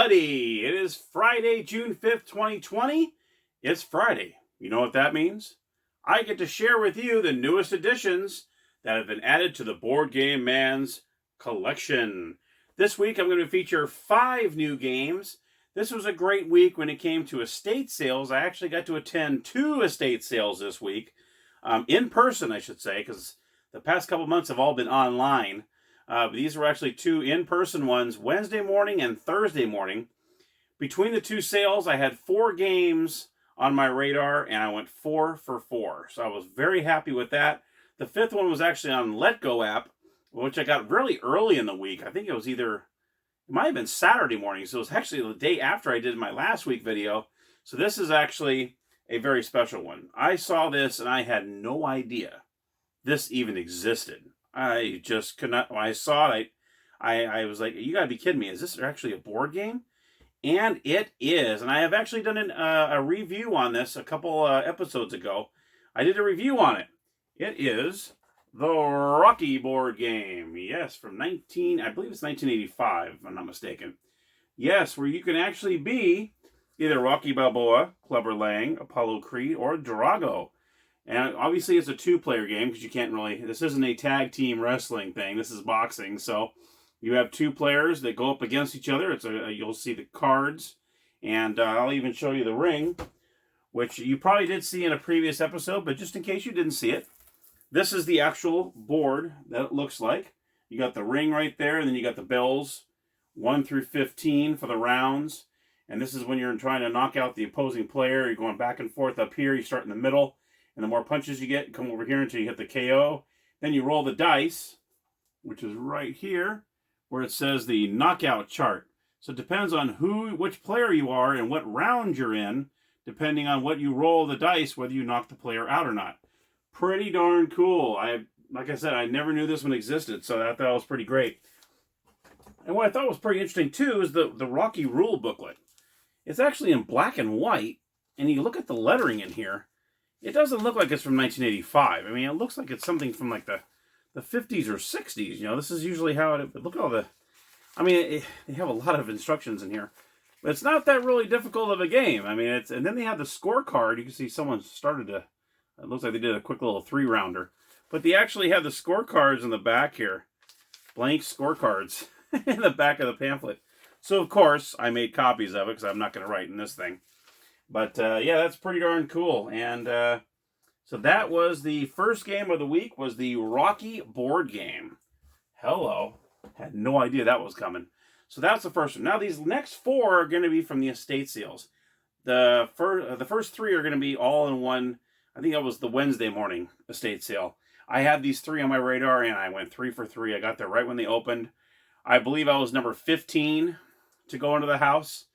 everybody. It is Friday, June 5th, 2020. It's Friday. You know what that means? I get to share with you the newest additions that have been added to the Board Game Man's collection. This week, I'm going to feature 5 new games. This was a great week when it came to estate sales. I actually got to attend 2 estate sales this week. In person, I should say, because the past couple months have all been online. But these were actually 2 in-person ones, Wednesday morning and Thursday morning. Between the 2 sales, I had 4 games on my radar, and I went 4 for 4. So I was very happy with that. The 5th one was actually on Let Go app, which I got really early in the week. I think it was it might have been Saturday morning, so it was actually the day after I did my last week video. So this is actually a very special one. I saw this, and I had no idea this even existed. I just could not. When I saw it, I was like, you gotta be kidding me. Is this actually a board game? And it is. And I have actually done a review on this a couple episodes ago. I did a review on it. It is the Rakhi board game. Yes, from I believe it's 1985, if I'm not mistaken. Yes, where you can actually be either Rocky Balboa, Clubber Lang, Apollo Creed, or Drago. And obviously it's a 2-player game because you can't really, this isn't a tag team wrestling thing. This is boxing. So you have 2 players that go up against each other. You'll see the cards, and I'll even show you the ring, which you probably did see in a previous episode, but just in case you didn't see it, this is the actual board that it looks like. You got the ring right there, and then you got the bells, 1 through 15 for the rounds. And this is when you're trying to knock out the opposing player. You're going back and forth up here. You start in the middle. And the more punches you get, come over here until you hit the KO. Then you roll the dice, which is right here, where it says the knockout chart. So it depends on which player you are and what round you're in, depending on what you roll the dice, whether you knock the player out or not. Pretty darn cool. Like I said, I never knew this one existed, so I thought it was pretty great. And what I thought was pretty interesting, too, is the Rakhi Rule booklet. It's actually in black and white, and you look at the lettering in here, it doesn't look like it's from 1985. I mean, it looks like it's something from like the 50s or 60s. You know, this is usually how it... Look at all the... I mean, they have a lot of instructions in here. But it's not that really difficult of a game. I mean, and then they have the scorecard. You can see someone started to... It looks like they did a quick little 3-rounder. But they actually have the scorecards in the back here. Blank scorecards in the back of the pamphlet. So, of course, I made copies of it because I'm not going to write in this thing. But, yeah, that's pretty darn cool. And so that was the first game of the week, was the Rakhi board game. Hello. Had no idea that was coming. So that's the first one. Now, these next 4 are going to be from the estate sales. The first 3 are going to be all in one. I think that was the Wednesday morning estate sale. I had these 3 on my radar, and I went 3 for 3. I got there right when they opened. I believe I was number 15 to go into the house.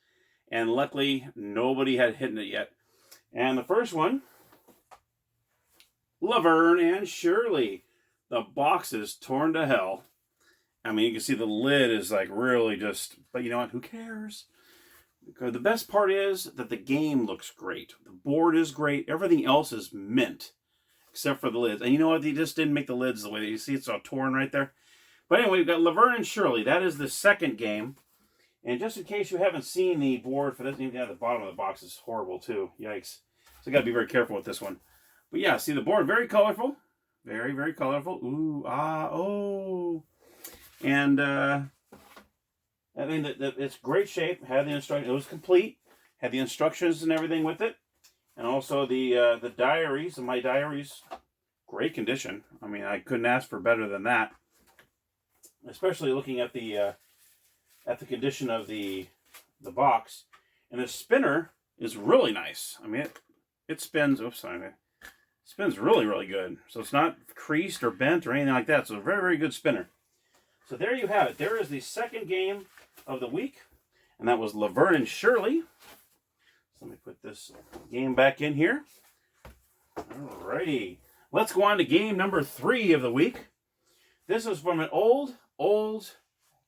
And luckily, nobody had hit it yet. And the first one, Laverne Shirley. The box is torn to hell. I mean, you can see the lid is like really just... But you know what? Who cares? Because the best part is that the game looks great. The board is great. Everything else is mint. Except for the lids. And you know what? They just didn't make the lids the way that you see. It's all torn right there. But anyway, we've got Laverne Shirley. That is the second game. And just in case you haven't seen the board for this, even at the bottom of the box is horrible too. Yikes. So you got to be very careful with this one. But yeah, see the board, very colorful. Very, very colorful. Ooh, ah, oh. And, I mean, it's great shape. Had the instructions. It was complete. Had the instructions and everything with it. And also the diaries. And my diaries, great condition. I mean, I couldn't ask for better than that. Especially looking at the condition of the box. And the spinner is really nice. I mean, it spins, oops, sorry, it spins really, really good. So it's not creased or bent or anything like that. So a very, very good spinner. So there you have it. There is the second game of the week. And that was Laverne Shirley. So let me put this game back in here. Alrighty. Let's go on to game number 3 of the week. This is from an old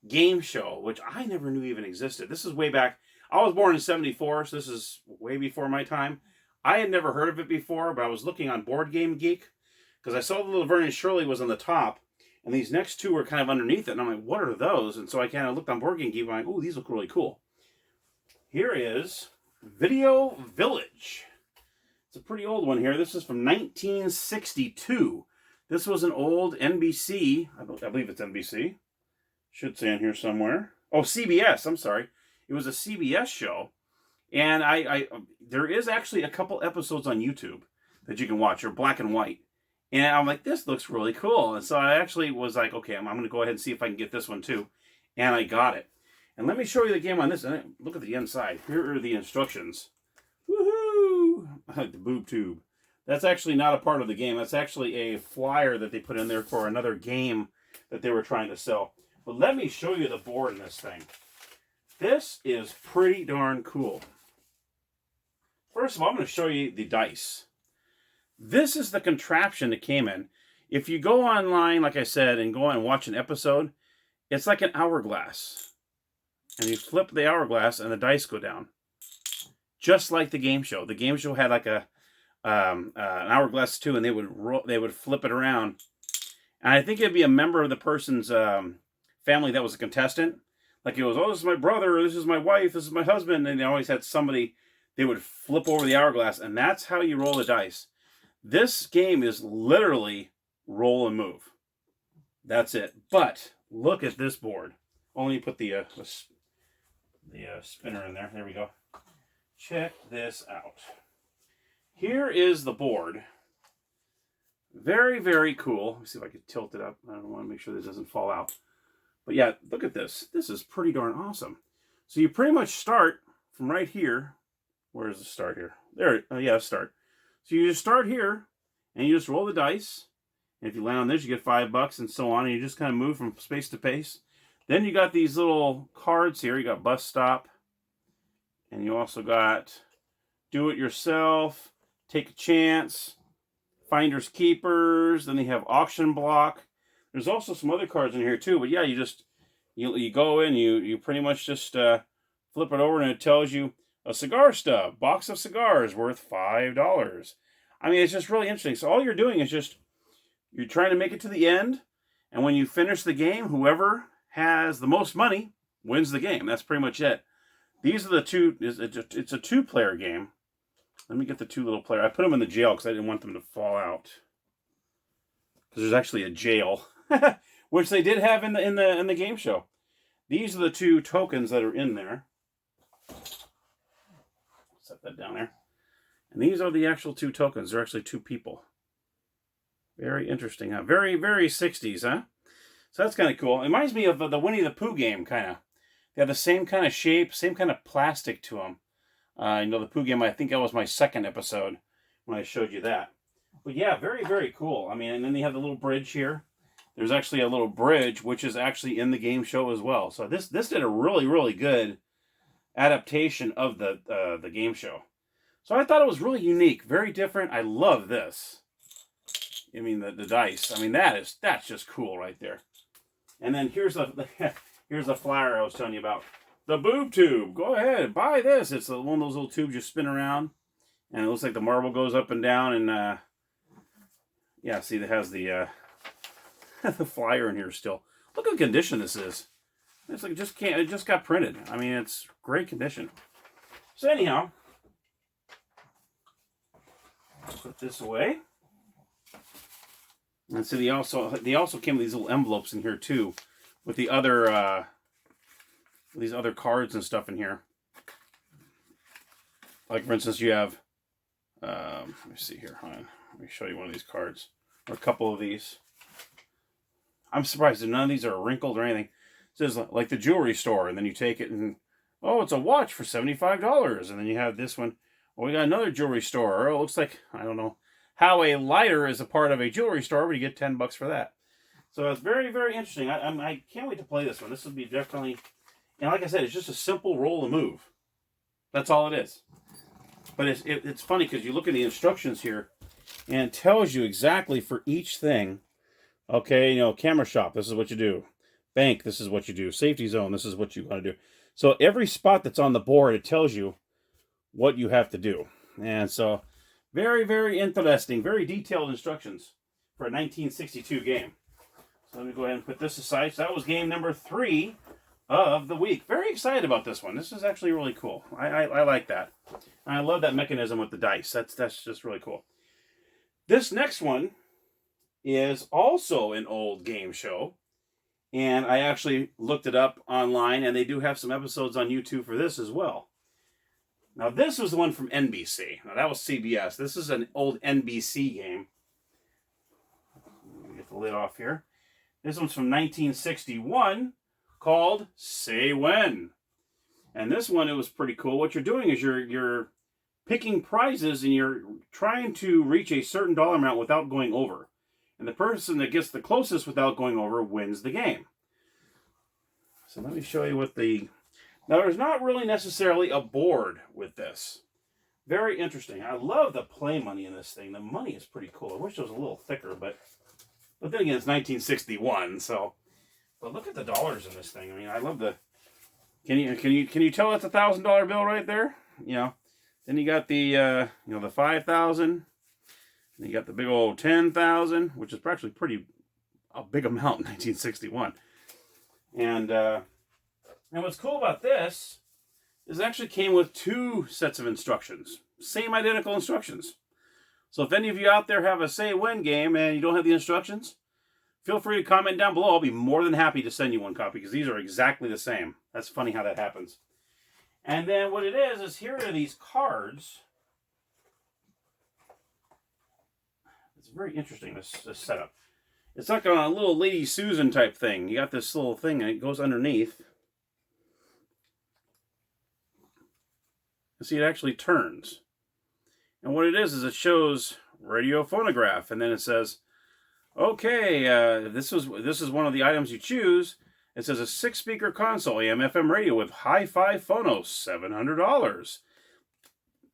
game show, which I never knew even existed. This is way back. I was born in 74, so this is way before my time. I had never heard of it before, but I was looking on Board Game Geek because I saw the Laverne Shirley was on the top, and these next 2 were kind of underneath it. And I'm like, what are those? And so I kind of looked on Board Game Geek and I'm like, ooh, these look really cool. here is Video Village. It's a pretty old one here. This is from 1962. This was an old NBC, I believe it's NBC. Should say in here somewhere. Oh, CBS, I'm sorry. It was a CBS show. And there is actually a couple episodes on YouTube that you can watch. They're black and white. And I'm like, this looks really cool. And so I actually was like, okay, I'm going to go ahead and see if I can get this one too. And I got it. And let me show you the game on this. Look at the inside. Here are the instructions. Woohoo! The Boob Tube. That's actually not a part of the game. That's actually a flyer that they put in there for another game that they were trying to sell. But let me show you the board in this thing. This is pretty darn cool. First of all, I'm going to show you the dice. This is the contraption that came in. If you go online, like I said, and go on and watch an episode, it's like an hourglass. And you flip the hourglass and the dice go down. Just like the game show. The game show had like an hourglass too, and they would flip it around. And I think it'd be a member of the person's family that was a contestant. Like it was, oh, this is my brother, or this is my wife, this is my husband. And they always had somebody, they would flip over the hourglass, and that's how you roll the dice. This game is literally roll and move. That's it. But look at this board. Only put the spinner in there. There we go. Check this out. Here is the board. Very, very cool. Let me see if I can tilt it up. I don't want to make sure this doesn't fall out. But yeah, look at this. This is pretty darn awesome. So you pretty much start from right here. Where's the start here? There. Yeah, start. So you just start here, and you just roll the dice. And if you land on this, you get $5 and so on. And you just kind of move from space to space. Then you got these little cards here. You got bus stop. And you also got do it yourself, take a chance, finders keepers. Then they have auction block. There's also some other cards in here too. But yeah, you go in, you pretty much just flip it over, and it tells you a cigar stub, box of cigars worth $5. I mean, it's just really interesting. So all you're doing is just, you're trying to make it to the end. And when you finish the game, whoever has the most money wins the game. That's pretty much it. These are the two, it's a two-player game. Let me get the two little players. I put them in the jail because I didn't want them to fall out. Because there's actually a jail, which they did have in the game show. These are the two tokens that are in there. Set that down there. And these are the actual two tokens. They're actually two people. Very interesting, huh? Very, very 60s, huh? So that's kind of cool. It reminds me of the Winnie the Pooh game, kind of. They have the same kind of shape, same kind of plastic to them. The Pooh game, I think that was my second episode when I showed you that. But yeah, very, very cool. I mean, and then they have the little bridge here. There's actually a little bridge, which is actually in the game show as well. So this did a really, really good adaptation of the game show. So I thought it was really unique, very different. I love this. I mean, the dice. I mean, that's just cool right there. And then here's the flyer I was telling you about. The Boob Tube. Go ahead, buy this. It's one of those little tubes you spin around, and it looks like the marble goes up and down. And yeah, see, it has the the flyer in here still. Look at the condition this is. It's like it just got printed. I mean, it's great condition. So anyhow, put this away. And so they also came with these little envelopes in here too, with the other these other cards and stuff in here. Like for instance, you have let me see here. Hold on. Let me show you one of these cards, or a couple of these. I'm surprised that none of these are wrinkled or anything. It says like the jewelry store, and then you take it and, oh, it's a watch for $75, and then you have this one. Oh, we got another jewelry store. Or it looks like, I don't know how a lighter is a part of a jewelry store, but you get $10 for that. So it's very, very interesting. I can't wait to play this one. This will be definitely, and like I said, it's just a simple roll and move. That's all it is. But it's funny because you look at the instructions here, and it tells you exactly for each thing. Okay, camera shop, this is what you do. Bank, this is what you do. Safety zone, this is what you want to do. So every spot that's on the board, it tells you what you have to do. And so, very, very interesting, very detailed instructions for a 1962 game. So let me go ahead and put this aside. So that was game number 3 of the week. Very excited about this one. This is actually really cool. I like that. And I love that mechanism with the dice. That's just really cool. This next one is also an old game show. And I actually looked it up online, and they do have some episodes on YouTube for this as well. Now, this was the one from NBC. Now, that was CBS. This is an old NBC game. Let me get the lid off here. This one's from 1961, called Say When. And this one, it was pretty cool. What you're doing is you're picking prizes, and you're trying to reach a certain dollar amount without going over. And the person that gets the closest without going over wins the game. So let me show you what the... Now, there's not really necessarily a board with this. Very interesting. I love the play money in this thing. The money is pretty cool. I wish it was a little thicker, but then again, it's 1961, so... But look at the dollars in this thing. I mean, I love the... Can you tell that's a $1,000 bill right there? You know. Then you got the the 5,000. And you got the big old 10,000, which is actually a big amount in 1961. And what's cool about this is it actually came with 2 sets of instructions. Same identical instructions. So if any of you out there have a Say When game and you don't have the instructions, feel free to comment down below. I'll be more than happy to send you one copy because these are exactly the same. That's funny how that happens. And then what it is here are these cards. It's very interesting, this setup. It's like a little Lady Susan type thing. You got this little thing and it goes underneath. You see, it actually turns. And what it is it shows radio phonograph. And then it says, okay, this is one of the items you choose. It says a 6-speaker console, AM/FM radio with hi-fi phonos, $700.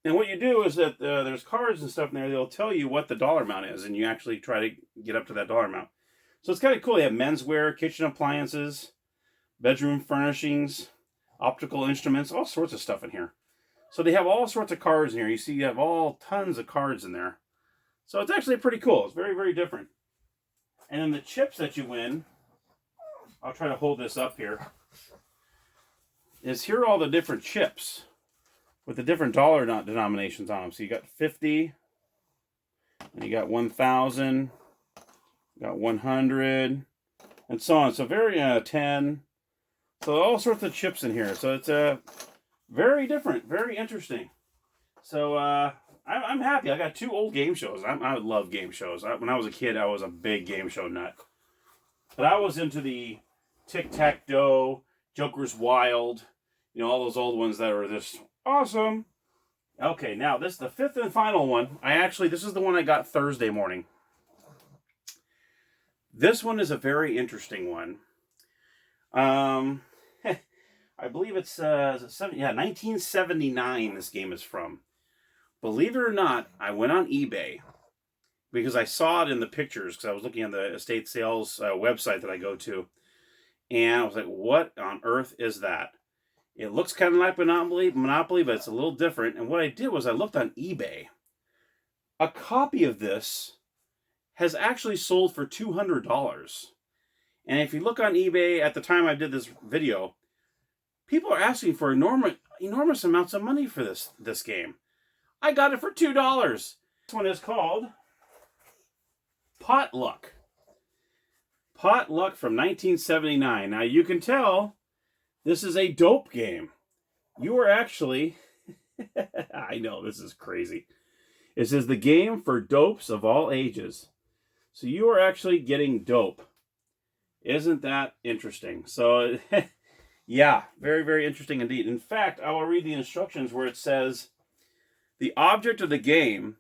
And what you do is that there's cards and stuff in there. They'll tell you what the dollar amount is, and you actually try to get up to that dollar amount. So it's kind of cool. They have menswear, kitchen appliances, bedroom furnishings, optical instruments, all sorts of stuff in here. So they have all sorts of cards in here. You see, you have tons of cards in there. So it's actually pretty cool. It's very, very different. And then the chips that you win, I'll try to hold this up here, is here are all the different chips with the different dollar denominations on them. So you got 50, and you got 1,000, you got 100, and so on. So very 10. So all sorts of chips in here. So it's very different, very interesting. So I'm happy. I got 2 old game shows. I love game shows. When I was a kid, I was a big game show nut. But I was into the Tic-Tac-Toe, Joker's Wild, all those old ones that are just awesome. Okay, now this is the 5th and final one. This is the one I got Thursday morning. This one is a very interesting one. I believe it's 1979 this game is from. Believe it or not, I went on eBay because I saw it in the pictures because I was looking at the estate sales website that I go to. And I was like, what on earth is that? It looks kind of like Monopoly, but it's a little different. And what I did was I looked on eBay. A copy of this has actually sold for $200. And if you look on eBay at the time I did this video, people are asking for enormous amounts of money for this game. I got it for $2. This one is called Potluck. Potluck from 1979. Now you can tell this is a dope game. You are actually... I know, this is crazy. It says the game for dopes of all ages. So you are actually getting dope. Isn't that interesting? So, yeah, very, very interesting indeed. In fact, I will read the instructions where it says, the object of the game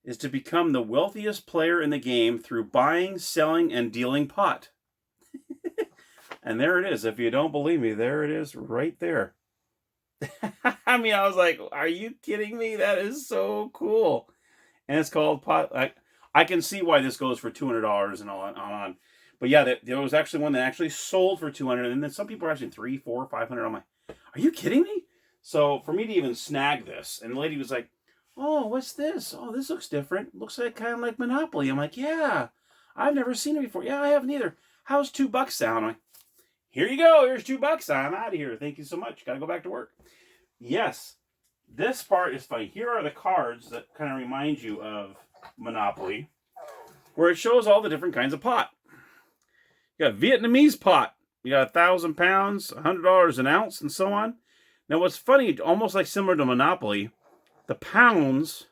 is to become the wealthiest player in the game through buying, selling, and dealing pot. And there it is. If you don't believe me, there it is right there. I mean, I was like, are you kidding me? That is so cool. And it's called Pot. I can see why this goes for $200 and on. But yeah, there was actually one that actually sold for $200. And then some people are actually $300, $400, $500. I'm like, are you kidding me? So for me to even snag this, and the lady was like, oh, what's this? Oh, this looks different. Looks like kind of like Monopoly. I'm like, yeah, I've never seen it before. Yeah, I haven't either. How's $2 sound? I'm like, here you go. Here's $2. I'm out of here. Thank you so much. Got to go back to work. Yes, this part is funny. Here are the cards that kind of remind you of Monopoly, where it shows all the different kinds of pot. You got Vietnamese pot. You got 1,000 pounds, $100 an ounce, and so on. Now, what's funny, almost like similar to Monopoly, the pounds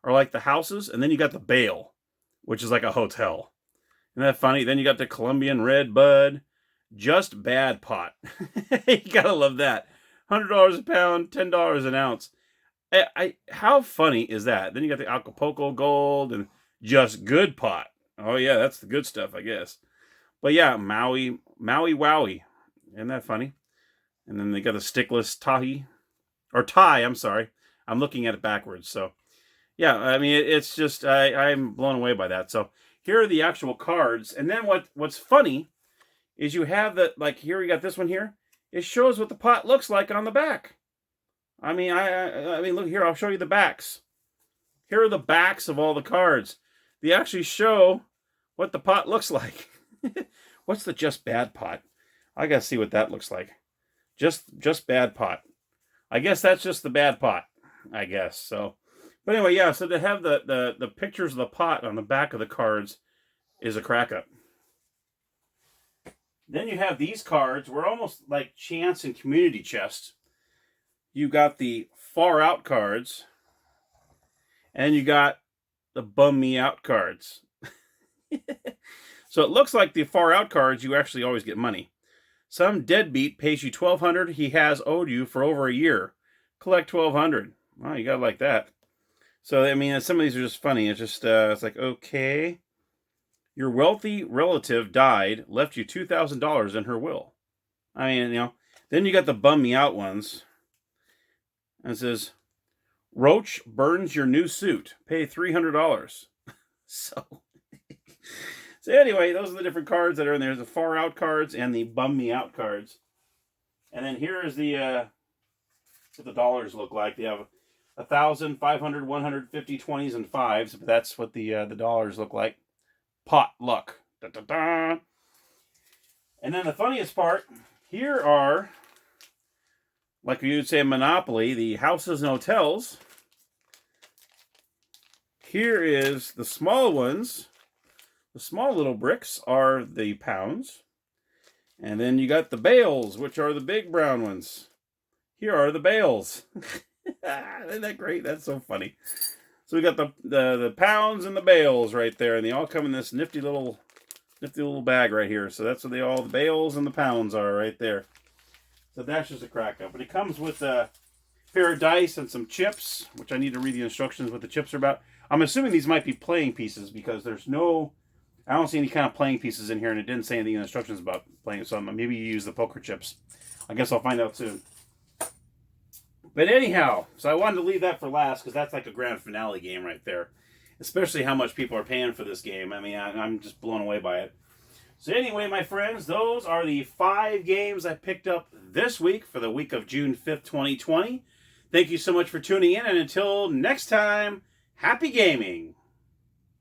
are like the houses, and then you got the bale, which is like a hotel. Isn't that funny? Then you got the Colombian Red Bud, just bad pot. You gotta love that. $100 a pound, $10 an ounce. How funny is that? Then you got the Acapulco Gold and just good pot. Oh yeah, that's the good stuff, I guess. But yeah, Maui Wowie. Isn't that funny? And then they got the stickless Thai. I'm sorry. I'm looking at it backwards. So yeah, I mean, it's just, I'm blown away by that. So here are the actual cards. And then what's funny is you have the, like here, you got this one here. It shows what the pot looks like on the back. I mean, I mean, look here, I'll show you the backs. Here are the backs of all the cards. They actually show what the pot looks like. What's the just bad pot? I gotta see what that looks like. Just bad pot. I guess that's just the bad pot, I guess. So, but anyway, yeah, so to have the pictures of the pot on the back of the cards is a crack up. Then you have these cards. We're almost like chance and community chest. You got the far out cards, and you got the bum me out cards. So it looks like the far out cards, you actually always get money. Some deadbeat pays you $1,200 he has owed you for over a year. Collect $1,200. Well, you gotta like that. So I mean, some of these are just funny. It's just it's like, okay, your wealthy relative died, left you $2,000 in her will. I mean, you know. Then you got the bum me out ones. And it says, Roach burns your new suit. Pay $300. So anyway, those are the different cards that are in there. There's the far out cards and the bum me out cards. And then here is the what the dollars look like. They have 1,000, 500, 150, 20s, and 5s. But that's what the dollars look like. Pot luck. Da, da, da. And then the funniest part, here are, like you would say in Monopoly, the houses and hotels. Here is the small ones. The small little bricks are the pounds. And then you got the bales, which are the big brown ones. Here are the bales. Isn't that great? That's so funny. So we got the pounds and the bales right there, and they all come in this nifty little bag right here. So that's what the bales and the pounds are right there. So that's just a crack up. And it comes with a pair of dice and some chips, which I need to read the instructions what the chips are about. I'm assuming these might be playing pieces because I don't see any kind of playing pieces in here, and it didn't say anything in the instructions about playing. So maybe you use the poker chips. I guess I'll find out soon. But anyhow, so I wanted to leave that for last because that's like a grand finale game right there. Especially how much people are paying for this game. I mean, I'm just blown away by it. So anyway, my friends, those are the 5 games I picked up this week for the week of June 5th, 2020. Thank you so much for tuning in, and until next time, happy gaming!